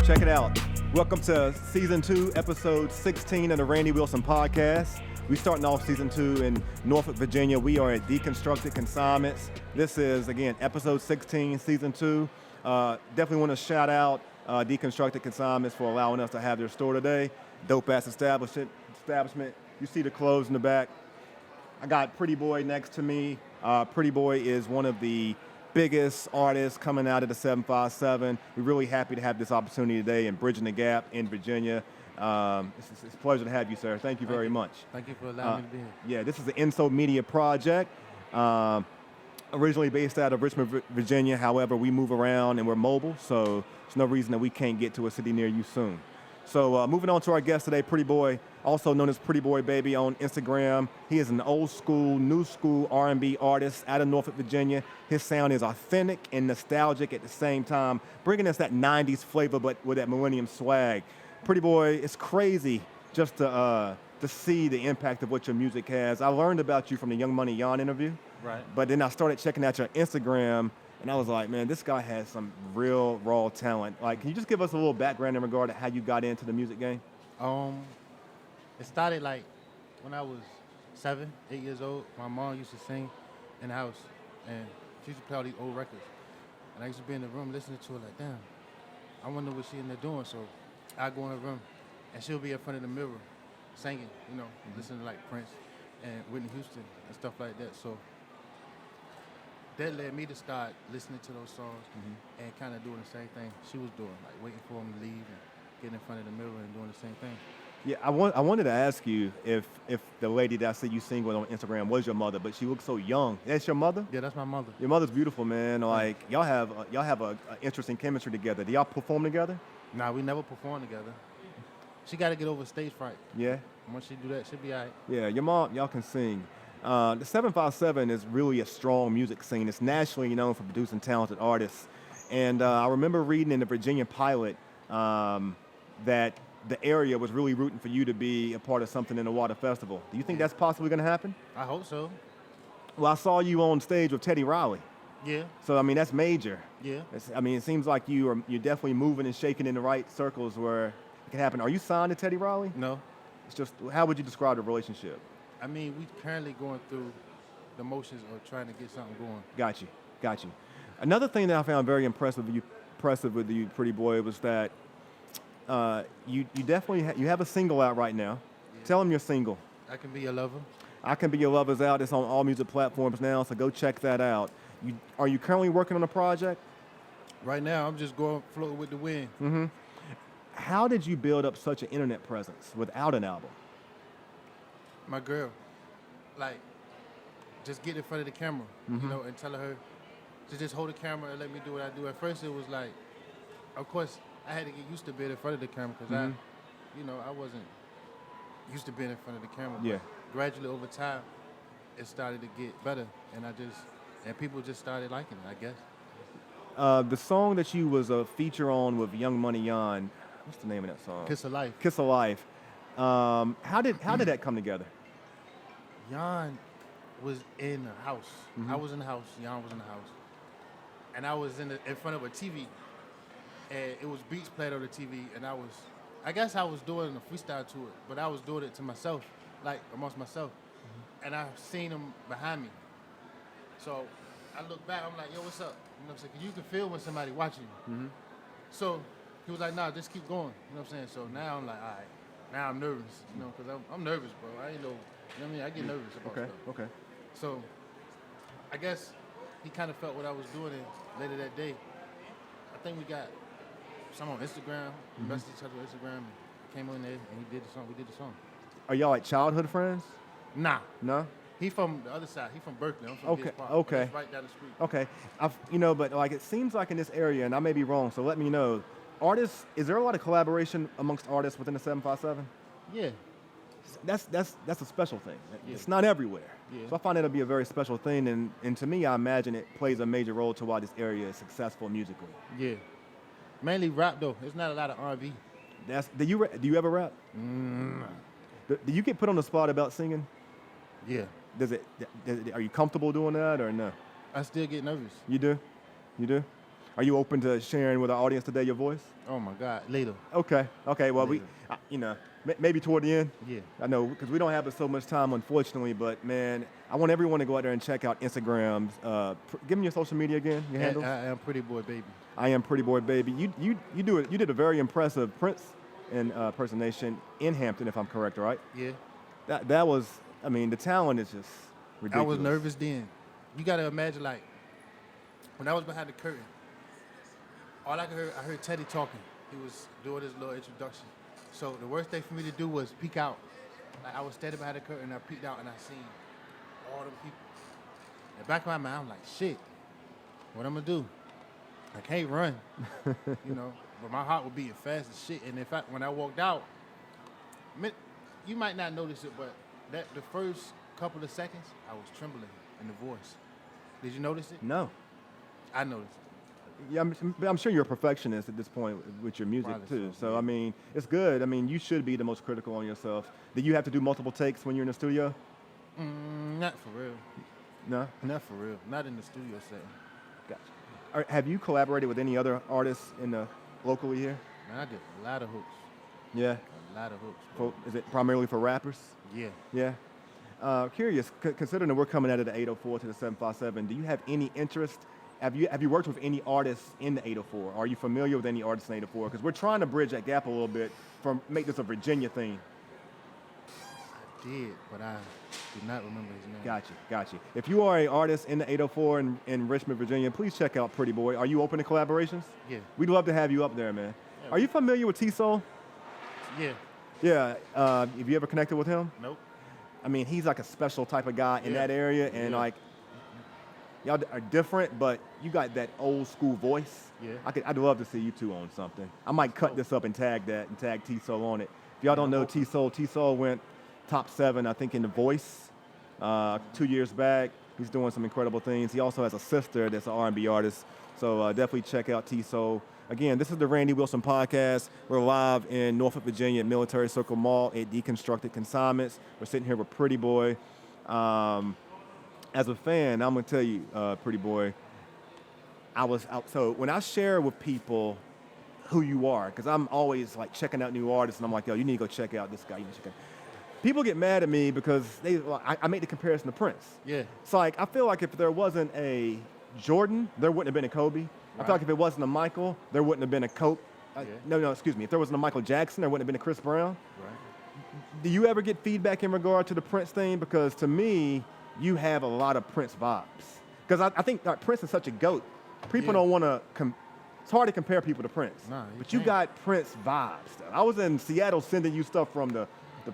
Check it out. Welcome to Season 2, Episode 16 of the Randy Wilson Podcast. We're starting off Season 2 in Norfolk, Virginia. We are at Deconstructed Consignments. This is, again, Episode 16, Season 2. Definitely want to shout out Deconstructed Consignments for allowing us to have their store today. Dope-ass establishment. You see the clothes in the back. I got Pretty Boy next to me. Pretty Boy is one of the biggest artists coming out of the 757. We're really happy to have this opportunity today in Bridging the Gap in Virginia. It's a pleasure to have you, sir. Thank you very much. Thank you for allowing me to be here. Yeah, this is the Enso Media Project. Originally based out of Richmond, Virginia. However, we move around and we're mobile, so there's no reason that we can't get to a city near you soon. So moving on to our guest today, Pretty Boy, also known as Pretty Boy Baby on Instagram. He is an old school, new school R&B artist out of Norfolk, Virginia. His sound is authentic and nostalgic at the same time, bringing us that 90s flavor, but with that millennium swag. Pretty Boy, it's crazy just to see the impact of what your music has. I learned about you from the Young Money Yon interview. Right. But then I started checking out your Instagram, and I was like, man, this guy has some real raw talent. Like, can you just give us a little background in regard to how you got into the music game? It started like when I was 7, 8 years old. My mom used to sing in the house, and she used to play all these old records. And I used to be in the room listening to her like, damn, I wonder what she in there doing. So I go in her room, and she'll be in front of the mirror singing, listening to like Prince and Whitney Houston and stuff like that. So that led me to start listening to those songs and kind of doing the same thing she was doing, like waiting for them to leave and getting in front of the mirror and doing the same thing. Yeah, I wanted to ask you if the lady that I see you sing with on Instagram was your mother, but she looks so young. That's your mother? Yeah, that's my mother. Your mother's beautiful, man. Like, y'all have a interesting chemistry together. Do y'all perform together? Nah, we never perform together. She got to get over stage fright. Yeah? Once she do that, she'll be all right. Yeah, your mom, y'all can sing. The 757 is really a strong music scene. It's nationally known for producing talented artists. And I remember reading in the Virginia Pilot that the area was really rooting for you to be a part of something in the Water Festival. Do you think that's possibly going to happen? I hope so. Well, I saw you on stage with Teddy Riley. Yeah. So, I mean, that's major. Yeah. It seems like you're definitely moving and shaking in the right circles where it can happen. Are you signed to Teddy Riley? No. It's just, how would you describe the relationship? I mean, we currently going through the motions of trying to get something going. Got you. Another thing that I found very impressive with you, Pretty Boy, was that you definitely you have a single out right now. Yeah. Tell them your single. I Can Be Your Lover. I Can Be Your Lover's out. It's on all music platforms now, so go check that out. Are you currently working on a project? Right now, I'm just going floating with the wind. Mm-hmm. How did you build up such an internet presence without an album? My girl, like, just get in front of the camera, and tell her to just hold the camera and let me do what I do. At first, it was like, of course, I had to get used to being in front of the camera because I wasn't used to being in front of the camera. Yeah. But gradually over time, it started to get better, and people just started liking it, I guess. The song that you was a feature on with Young Money Yon, what's the name of that song? Kiss of Life. Kiss of Life. How did that come together? Yon was in the house. I was in the house. Yon was in the house, and I was in front of a TV, and it was beats played on the TV, and I guess I was doing a freestyle to it, but I was doing it to myself, like amongst myself, and I seen him behind me. So I look back, I'm like, yo, what's up? You know what I'm saying? 'Cause you can feel when somebody watching you. So he was like, nah, just keep going. You know what I'm saying? So now I'm like, all right. Now I'm nervous, because I'm nervous, bro. I ain't know, what I mean? I get nervous about stuff. Okay. So I guess he kind of felt what I was doing, and later that day, I think we got some on Instagram. We messaged each other on Instagram, and came on there, and he did the song. We did the song. Are y'all like childhood friends? Nah. No? He from the other side. He from Berkeley. I'm from Okay. Gates Park. Okay. It's right down the street. Okay. But like it seems like in this area, and I may be wrong, so let me know. Is there a lot of collaboration amongst artists within the 757? Yeah. That's a special thing. Yeah. It's not everywhere. Yeah. So I find that to be a very special thing, and to me, I imagine it plays a major role to why this area is successful musically. Yeah. Mainly rap though. There's not a lot of R&B. Do you ever rap? Do you get put on the spot about singing? Yeah. Are you comfortable doing that or no? I still get nervous. You do? Are you open to sharing with our audience today your voice? Oh my God, later. Okay. Well, Later. maybe toward the end. Yeah. I know because we don't have so much time, unfortunately. But man, I want everyone to go out there and check out Instagrams. Give me your social media again. Your handles. I am Pretty Boy Baby. I am Pretty Boy Baby. You do it. You did a very impressive Prince impersonation in Hampton, if I'm correct, right? Yeah. That was. I mean, the talent is just ridiculous. I was nervous then. You gotta imagine, like, when I was behind the curtain, all I heard Teddy talking. He was doing his little introduction. So the worst thing for me to do was peek out. Like, I was standing behind the curtain, and I peeked out, and I seen all them people. In the back of my mind, I'm like, shit, what I'm gonna do? I can't run, but my heart was beating fast as shit. And when I walked out, you might not notice it, but the first couple of seconds, I was trembling in the voice. Did you notice it? No. I noticed it. Yeah, I'm sure you're a perfectionist at this point with your music Probably too. so, So yeah. I mean, it's good. I mean, you should be the most critical on yourself. Do you have to do multiple takes when you're in the studio? Not for real. No. Not for real. Not in the studio setting. Gotcha. Have you collaborated with any other artists locally here? Man, I did a lot of hooks. Yeah. A lot of hooks. Bro. Is it primarily for rappers? Yeah. Yeah. Curious, considering that we're coming out of the 804 to the 757, do you have any interest? Have you worked with any artists in the 804? Are you familiar with any artists in the 804? Because we're trying to bridge that gap a little bit make this a Virginia thing. I did, but I do not remember his name. Gotcha. If you are an artist in the 804 in Richmond, Virginia, please check out Pretty Boy. Are you open to collaborations? Yeah. We'd love to have you up there, man. Yeah. Are you familiar with T-Soul? Yeah. Yeah. Have you ever connected with him? Nope. I mean, he's like a special type of guy in Yeah. that area, and Yeah. like, y'all are different, but you got that old school voice. Yeah. I'd love to see you two on something. I might cut this up and tag T-Soul on it. If y'all don't know T-Soul went top 7, I think, in The Voice 2 years back. He's doing some incredible things. He also has a sister that's an R&B artist, so definitely check out T-Soul. Again, this is the Randy Wilson Podcast. We're live in Norfolk, Virginia at Military Circle Mall at Deconstructed Consignments. We're sitting here with Pretty Boy. As a fan, I'm gonna tell you, Pretty Boy, I was out. So when I share with people who you are, because I'm always like checking out new artists, and I'm like, yo, you need to go check out this guy. People get mad at me because I make the comparison to Prince. Yeah. It's like, I feel like if there wasn't a Jordan, there wouldn't have been a Kobe. I feel like if it wasn't a Michael, there wouldn't have been a Cope. No, excuse me. If there wasn't a Michael Jackson, there wouldn't have been a Chris Brown. Right. Do you ever get feedback in regard to the Prince thing? Because to me, you have a lot of Prince vibes. Because I think Prince is such a GOAT. People don't want to, it's hard to compare people to Prince. Nah, but you got Prince vibes. I was in Seattle sending you stuff from the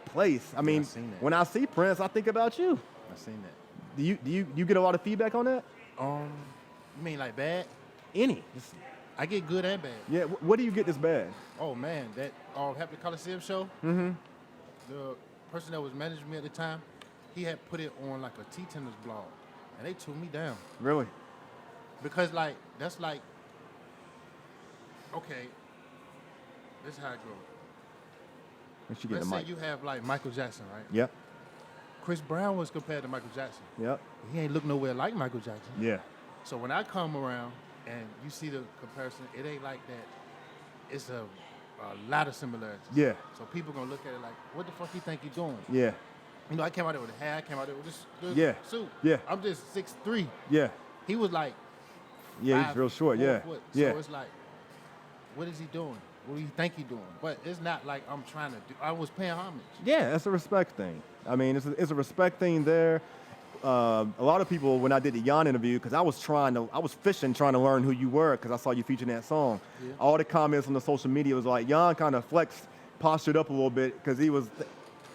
place. I mean, when I see Prince, I think about you. I seen that. Do you get a lot of feedback on that? You mean like bad? Any. I get good and bad. Yeah, what do you get this bad? Oh man, that Happy Coliseum show. Mm-hmm. The person that was managing me at the time, he had put it on like a T-Tenders blog, and they took me down. Really? Because like that's like, okay, this is how it goes. Once you get Let's the say mic. you have like Michael Jackson, right? Yep. Chris Brown was compared to Michael Jackson. Yep. He ain't look nowhere like Michael Jackson. Yeah. So when I come around and you see the comparison, it ain't like that. It's a lot of similarities. Yeah. So people gonna look at it like, what the fuck you think you're doing? Yeah. You know, I came out there with a hat. I came out there with this Yeah. suit. Yeah. I'm just 6'3". Yeah. He was like, Yeah, he's real short. 4 Yeah. foot. Yeah. So it's like, what is he doing? What do you think he's doing? But it's not like I'm trying to do. I was paying homage. Yeah, that's a respect thing. I mean, it's a respect thing there. A lot of people, when I did the Jan interview, because I was fishing trying to learn who you were because I saw you featuring that song. Yeah. All the comments on the social media was like, Jan kind of postured up a little bit because he was,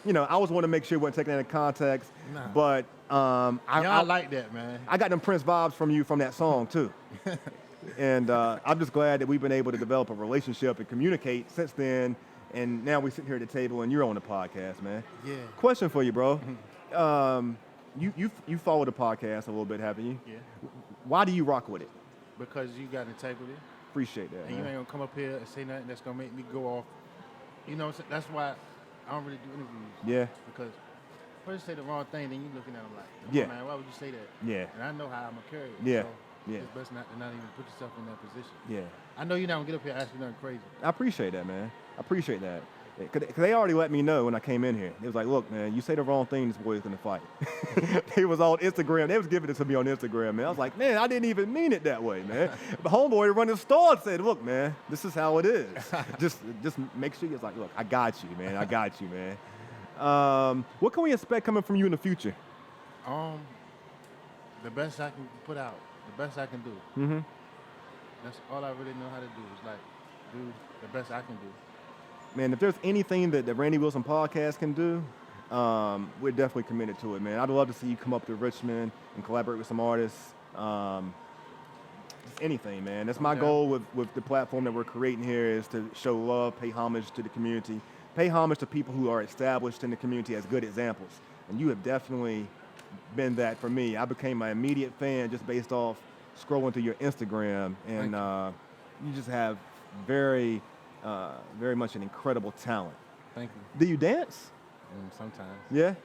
I always want to make sure he wasn't taking that in context. Nah. But I like that, man. I got them Prince vibes from you from that song too. And I'm just glad that we've been able to develop a relationship and communicate since then. And now we're sitting here at the table and you're on the podcast, man. Yeah. Question for you, bro. You follow the podcast a little bit, haven't you? Yeah. Why do you rock with it? Because you got integrity. Appreciate that, And you man. ain't gonna come up here and say nothing that's gonna make me go off. That's why I don't really do interviews. Yeah, Because first you say the wrong thing, then you looking at them like, Yeah. man, why would you say that? yeah, And I know how I'm gonna carry it. Yeah. So Yeah. It's best not to not even put yourself in that position. Yeah. I know you're not gonna get up here and ask me nothing crazy. I appreciate that, man. I appreciate that. Cause they already let me know when I came in here. It was like, look, man, you say the wrong thing, this boy's gonna fight. He was on Instagram. They was giving it to me on Instagram, man. I was like, man, I didn't even mean it that way, man. The homeboy running the store said, look, man, this is how it is. just make sure you're like, look, I got you, man. I got you, man. What can we expect coming from you in the future? The best I can put out, the best I can do. Mm-hmm. That's all I really know how to do is like do the best I can do. Man, if there's anything that the Randy Wilson podcast can do, we're definitely committed to it, man. I'd love to see you come up to Richmond and collaborate with some artists. Just anything, man. That's my goal with the platform that we're creating here is to show love, pay homage to the community, pay homage to people who are established in the community as good examples. And you have definitely been that for me. I became my immediate fan just based off scrolling through your Instagram, and you just have very much an incredible talent. Thank you. Do you dance? Sometimes. Yeah?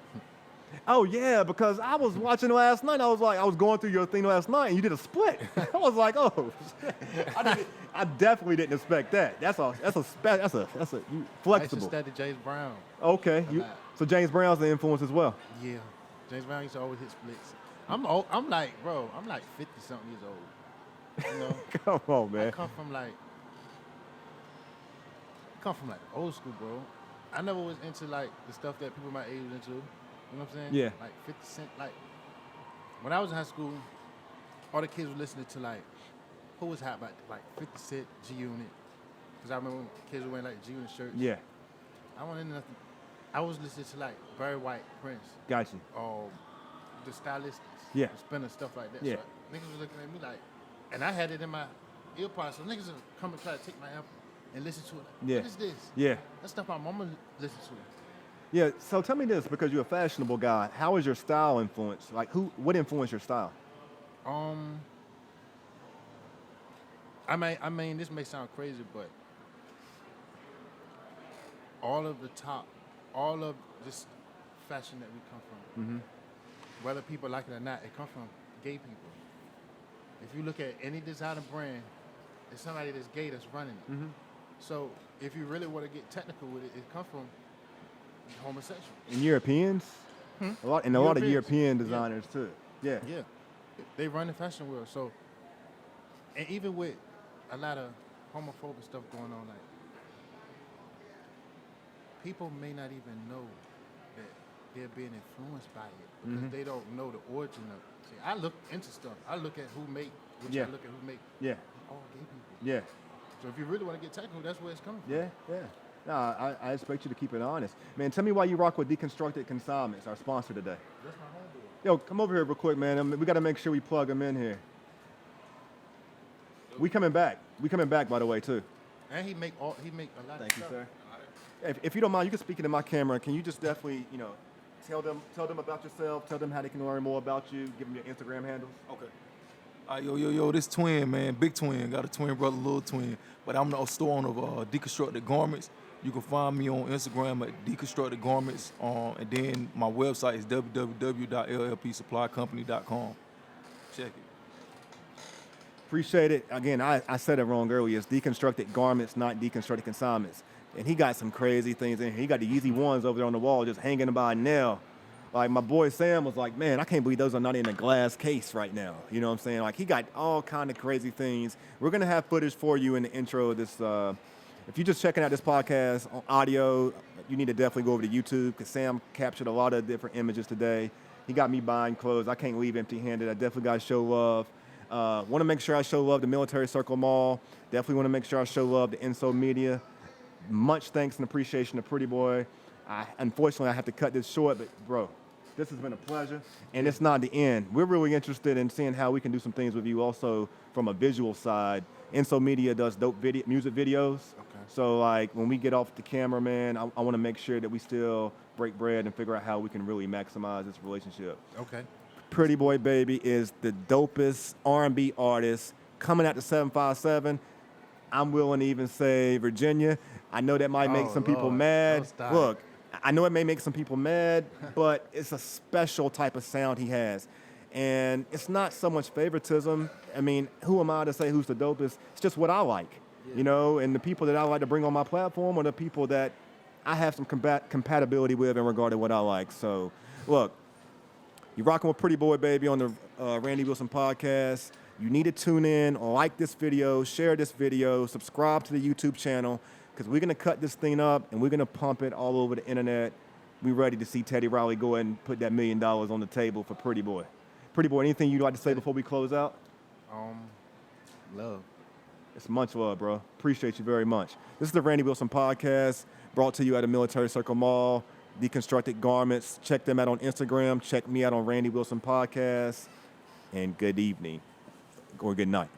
Oh, yeah, because I was watching last night. I was going through your thing last night, and you did a split. I was like, oh, I definitely didn't expect that. That's flexible. I used to study James Brown. Okay. So James Brown's the influence as well. Yeah. James Brown used to always hit splits. I'm old. I'm like 50-something years old. You know? Come on, man. I come from old school, bro. I never was into like the stuff that people my age was into. You know what I'm saying? Yeah. Like 50 Cent. Like when I was in high school, all the kids were listening to like who was hot about like 50 Cent, G Unit. Because I remember when kids were wearing like G Unit shirts. Yeah. I wasn't into nothing. I was listening to like Barry White, Prince. Got you. The Stylists. Yeah. The Spinner, stuff like that. Yeah. So niggas was looking at me like, and I had it in my ear pods. So niggas would come and try to take my amp and listen to it. Like, Yeah. what is this? Yeah. That stuff my mama listened to. Yeah, so tell me this, because you're a fashionable guy, how is your style influenced? Like, what influenced your style? I mean, this may sound crazy, but all of this fashion that we come from, whether people like it or not, it comes from gay people. If you look at any designer brand, it's somebody that's gay that's running it. So if you really want to get technical with it, it comes from homosexual. And Europeans? A lot of European designers too. Yeah. Yeah. They run the fashion world. So, and even with a lot of homophobic stuff going on, like, people may not even know that they're being influenced by it because they don't know the origin of it. See, I look into stuff. I look at who make, which I look at who make all gay people. Yeah. So if you really want to get technical, that's where it's coming from. Yeah. No, I expect you to keep it honest. Man, tell me why you rock with Deconstructed Consignments, our sponsor today. That's my homeboy. Yo, come over here real quick, man. We got to make sure we plug him in here. We coming back, by the way, too. And he make a lot Thank of you, stuff. sir. If you don't mind, you can speak into my camera. Can you just definitely, tell them about yourself, tell them how they can learn more about you, give them your Instagram handles? Okay. Yo, this twin, man, big twin. Got a twin brother, little twin. But I'm the store owner of Deconstructed Garments. You can find me on Instagram at Deconstructed Garments. And then my website is www.llpsupplycompany.com. Check it. Appreciate it. Again, I said it wrong earlier. It's Deconstructed Garments, not Deconstructed Consignments. And he got some crazy things in here. He got the Yeezy ones over there on the wall just hanging by a nail. Like, my boy Sam was like, man, I can't believe those are not in a glass case right now. You know what I'm saying? Like, he got all kind of crazy things. We're going to have footage for you in the intro of this. If you're just checking out this podcast on audio, you need to definitely go over to YouTube because Sam captured a lot of different images today. He got me buying clothes. I can't leave empty-handed. I definitely got to show love. Want to make sure I show love to Military Circle Mall. Definitely want to make sure I show love to Enso Media. Much thanks and appreciation to Pretty Boy. Unfortunately, I have to cut this short, but bro, this has been a pleasure. And it's not the end. We're really interested in seeing how we can do some things with you also from a visual side. Enso Media does dope music videos. Okay. So like when we get off the camera, man, I want to make sure that we still break bread and figure out how we can really maximize this relationship. Okay. Pretty Boy Baby is the dopest R&B artist coming out to 757. I'm willing to even say Virginia. I know that might make some people mad. Look, I know it may make some people mad, but it's a special type of sound he has. And it's not so much favoritism. I mean, who am I to say who's the dopest? It's just what I like, you know, and the people that I like to bring on my platform are the people that I have some compatibility with in regard to what I like. So, look, you're rocking with Pretty Boy Baby on the Randy Wilson podcast. You need to tune in, like this video, share this video, subscribe to the YouTube channel, because we're going to cut this thing up and we're going to pump it all over the internet. We're ready to see Teddy Riley go ahead and put that $1 million on the table for Pretty Boy. Pretty Boy, anything you'd like to say before we close out? Love. It's much love, bro. Appreciate you very much. This is the Randy Wilson podcast, brought to you at the Military Circle Mall, Deconstructed Garments. Check them out on Instagram. Check me out on Randy Wilson Podcast. And good evening or good night.